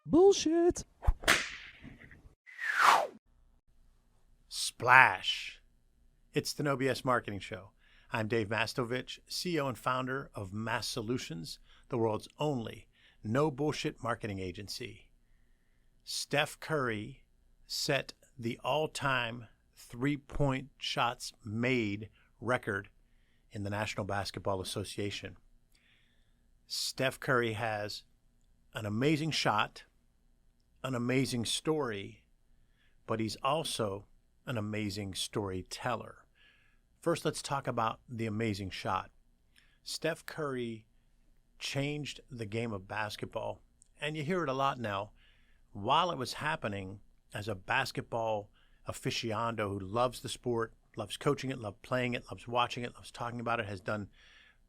Bullshit. Splash. It's the No BS Marketing Show. I'm Dave Mastovich, CEO and founder of Mass Solutions, the world's only no bullshit marketing agency. Steph Curry set the all-time three-point shots made record in the National Basketball Association. Steph Curry has an amazing shot, an amazing story, but he's also an amazing storyteller. First, let's talk about the amazing shot. Steph Curry changed the game of basketball, and you hear it a lot now. While it was happening, as a basketball aficionado who loves the sport, loves coaching it, loves playing it, loves watching it, loves talking about it, has done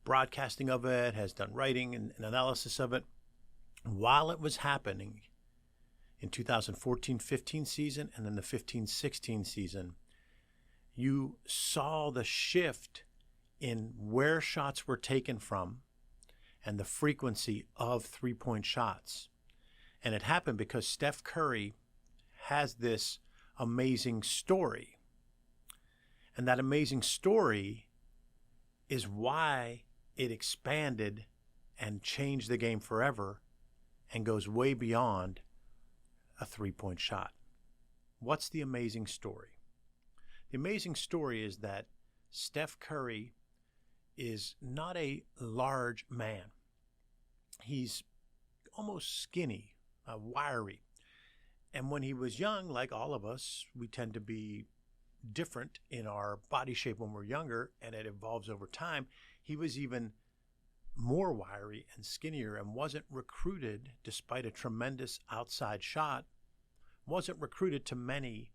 broadcasting of it, has done writing and analysis of it. While it was happening in 2014-15 season and then the 15-16 season, you saw the shift in where shots were taken from and the frequency of three-point shots. And it happened because Steph Curry has this amazing story. And that amazing story is why it expanded and changed the game forever and goes way beyond a three-point shot. What's the amazing story? The amazing story is that Steph Curry is not a large man. He's almost skinny, wiry. And when he was young, like all of us, we tend to be different in our body shape when we're younger, and it evolves over time. He was even more wiry and skinnier and wasn't recruited, despite a tremendous outside shot, wasn't recruited to many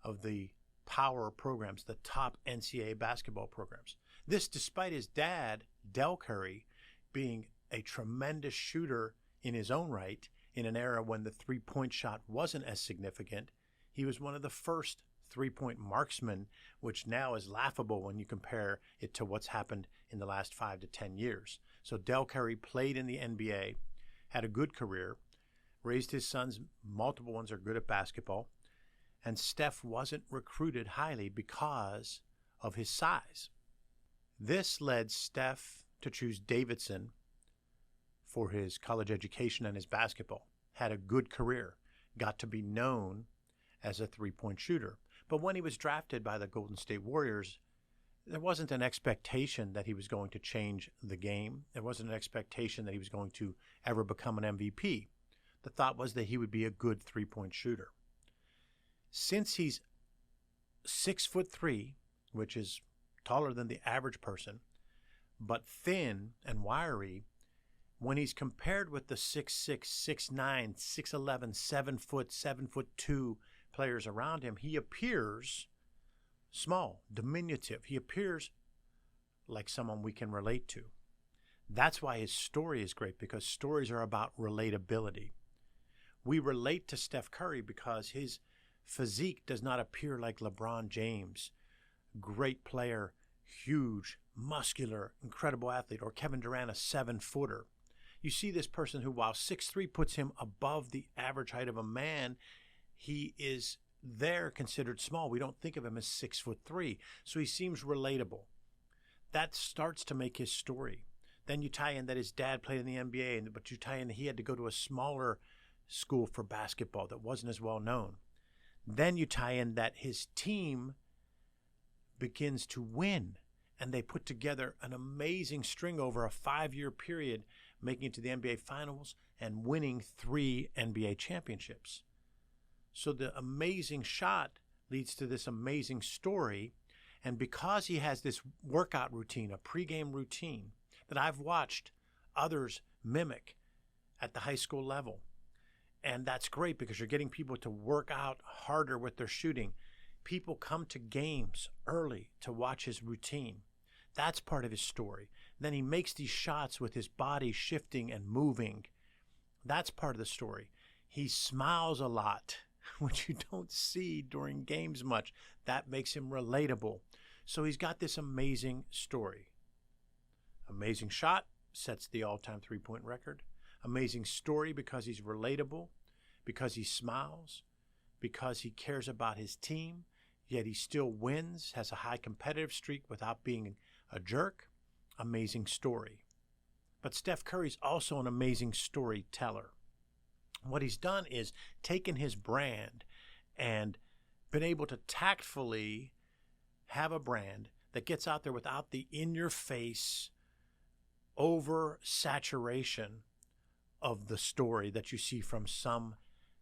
of the power programs, the top NCAA basketball programs. This despite his dad, Del Curry, being a tremendous shooter in his own right in an era when the three-point shot wasn't as significant. He was one of the first three-point marksmen, which now is laughable when you compare it to what's happened in the last 5 to 10 years. So Del Curry played in the NBA, had a good career, raised his sons, multiple ones are good at basketball, and Steph wasn't recruited highly because of his size. This led Steph to choose Davidson for his college education and his basketball, had a good career, got to be known as a three-point shooter. But when he was drafted by the Golden State Warriors, there wasn't an expectation that he was going to change the game. There wasn't an expectation that he was going to ever become an MVP. The thought was that he would be a good three-point shooter. Since he's 6'3", which is taller than the average person, but thin and wiry, when he's compared with the 6'6", 6'9", 6'11", 7 foot, 7'2" players around him, he appears small, diminutive. He appears like someone we can relate to. That's why his story is great, because stories are about relatability. We relate to Steph Curry because his physique does not appear like LeBron James, great player, huge, muscular, incredible athlete, or Kevin Durant, a 7-footer. You see this person who, while 6'3", puts him above the average height of a man, he is there considered small. We don't think of him as 6'3", so he seems relatable. That starts to make his story. Then you tie in that his dad played in the NBA, but you tie in that he had to go to a smaller school for basketball that wasn't as well known. Then you tie in that his team begins to win, and they put together an amazing string over a 5-year period, making it to the NBA Finals and winning 3 NBA championships. So the amazing shot leads to this amazing story, and because he has this workout routine, a pregame routine, that I've watched others mimic at the high school level, and that's great because you're getting people to work out harder with their shooting. People come to games early to watch his routine. That's part of his story. Then he makes these shots with his body shifting and moving. That's part of the story. He smiles a lot, which you don't see during games much. That makes him relatable. So he's got this amazing story. Amazing shot, sets the all-time three-point record. Amazing story because he's relatable. because he smiles, because he cares about his team, yet he still wins, has a high competitive streak without being a jerk. Amazing story. But Steph Curry's also an amazing storyteller. What he's done is taken his brand and been able to tactfully have a brand that gets out there without the in-your-face over-saturation of the story that you see from some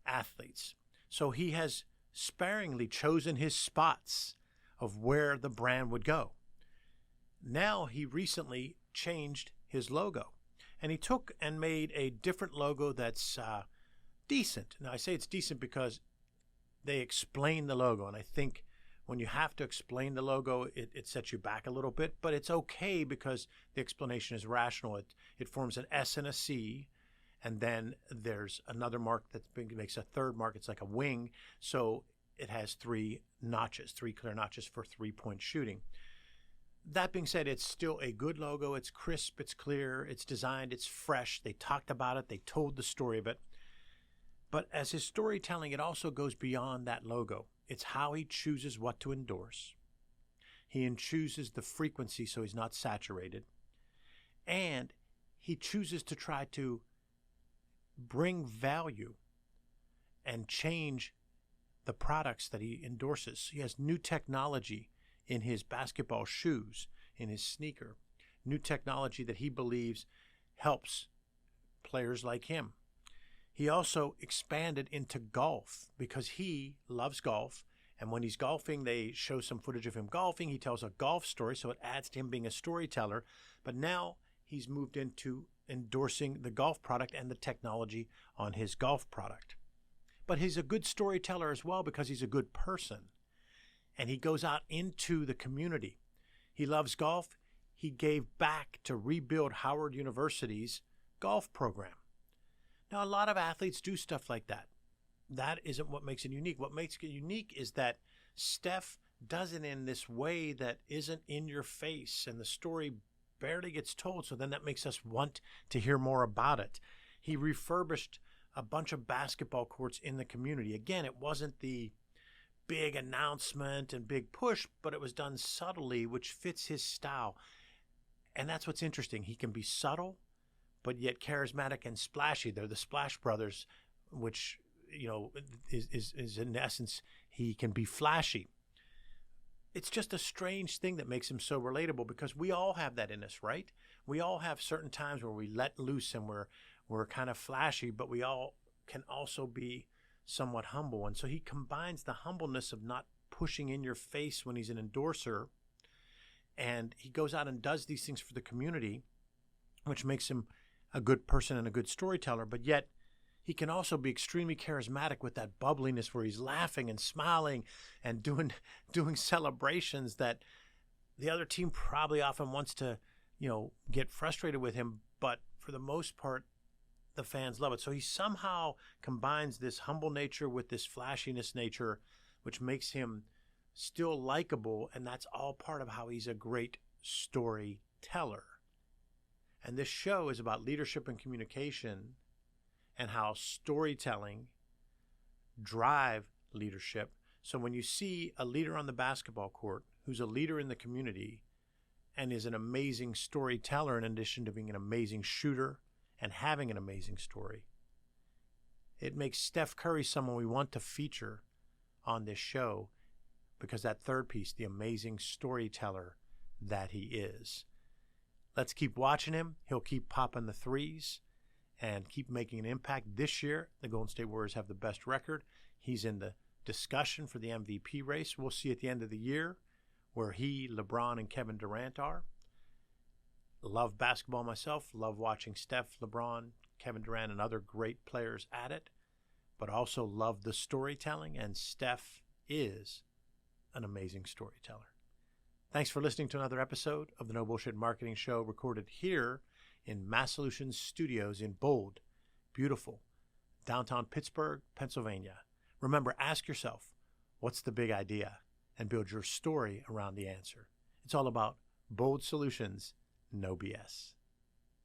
athletes. So he has sparingly chosen his spots of where the brand would go. Now he recently changed his logo, and he took and made a different logo that's decent. Now I say it's decent because they explain the logo, and I think when you have to explain the logo, it sets you back a little bit, but it's okay because the explanation is rational. It forms an S and a C, and then there's another mark that makes a third mark. It's like a wing, so it has three clear notches for three-point shooting. That being said, it's still a good logo. It's crisp, it's clear, it's designed, it's fresh. They talked about it, they told the story of it. But as his storytelling, it also goes beyond that logo. It's how he chooses what to endorse. He chooses the frequency so he's not saturated. And he chooses to try to bring value and change the products that he endorses. He has new technology in his basketball shoes, in his sneaker, new technology that he believes helps players like him. He also expanded into golf because he loves golf. And when he's golfing, they show some footage of him golfing. He tells a golf story, so it adds to him being a storyteller. But now he's moved into endorsing the golf product and the technology on his golf product. But he's a good storyteller as well because he's a good person. And he goes out into the community. He loves golf. He gave back to rebuild Howard University's golf program. Now, a lot of athletes do stuff like that. That isn't what makes it unique. What makes it unique is that Steph does it in this way that isn't in your face, and the story barely gets told, so then that makes us want to hear more about it. He refurbished a bunch of basketball courts in the community. Again, it wasn't the big announcement and big push, but it was done subtly, which fits his style. And that's what's interesting. He can be subtle, but yet charismatic and splashy. They're the Splash Brothers, which, you know, is in essence, he can be flashy. It's just a strange thing that makes him so relatable because we all have that in us, right? We all have certain times where we let loose and we're kind of flashy, but we all can also be somewhat humble. And so he combines the humbleness of not pushing in your face when he's an endorser, and he goes out and does these things for the community, which makes him a good person and a good storyteller. But yet he can also be extremely charismatic with that bubbliness where he's laughing and smiling and doing celebrations that the other team probably often wants to, get frustrated with him. But for the most part, the fans love it. So he somehow combines this humble nature with this flashiness nature, which makes him still likable. And that's all part of how he's a great storyteller. And this show is about leadership and communication and how storytelling drive leadership. So when you see a leader on the basketball court who's a leader in the community and is an amazing storyteller in addition to being an amazing shooter and having an amazing story, it makes Steph Curry someone we want to feature on this show because that third piece, the amazing storyteller that he is. Let's keep watching him. He'll keep popping the threes and keep making an impact. This year, the Golden State Warriors have the best record. He's in the discussion for the MVP race. We'll see at the end of the year where he, LeBron, and Kevin Durant are. Love basketball myself. Love watching Steph, LeBron, Kevin Durant, and other great players at it. But also love the storytelling, and Steph is an amazing storyteller. Thanks for listening to another episode of the No Bullshit Marketing Show, recorded here in Massolutions Studios in bold, beautiful, downtown Pittsburgh, Pennsylvania. Remember, ask yourself, what's the big idea? And build your story around the answer. It's all about bold solutions, no BS.